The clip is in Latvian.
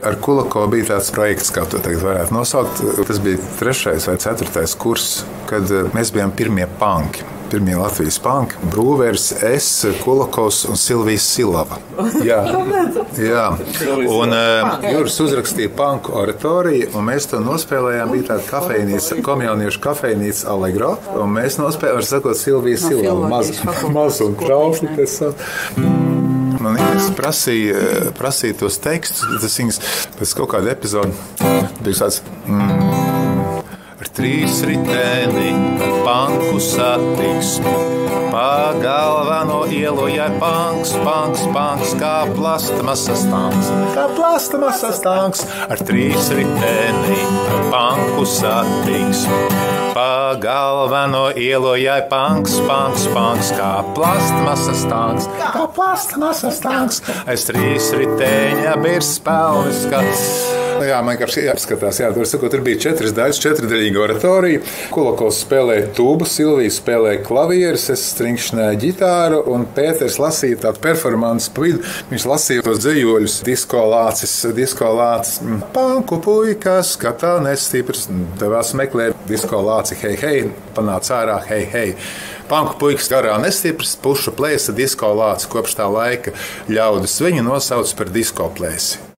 Ar Kulakovu bija tāds projekts, kā to tagad varētu nosaukt. Tas bija 3. vai 4. kurs, kad mēs bijām pirmie panki. Pirmie Latvijas panki. Brūveris, es, Kulakovs un Silvija Silava. Jā. Un Juris uzrakstīja panku oratoriju, un mēs to nospēlējām. Bija tāda kafejnīca, komjauniešu kafejnīca Allegro, un mēs nospēlējām, var sakot, Silvija Silava. Maz un traušļi. Man īstenībā prasīja tos tekstus, tas viņas pēc kaut kāda epizoda bija tāds ar 3 riteni panku satiksmi. Pa galveno ielu jai panks, kā plastmasas tanks. Kā plastmasas tanks ar 3 riteni panku satiksmi. Pa galveno ielu jai panks, kā plastmasas tanks. Kā plastmasas tanks. Aiz 3 riteņa birs pelnis, kā... Jā, man vienkārši jāapskatās. Tur bija 4 daļas, 4-daļīga oratorija. Kulakovs spēlēja tūbu, Silvija spēlēja klavieres, es stringšņēju ģitāru, un Pēters lasīja tādu performansu pa vidu. Viņš lasīja tos dzejoļus, disko lācis. Panku puikas, kā tā nestiprs, devās meklēt disko lāci, hei, panāc ārā, hei. Panku puikas garā nestiprs, pušu plēsa disko lāci. Kopš tā laika ļaudis viņu nosauc par disko plēsi.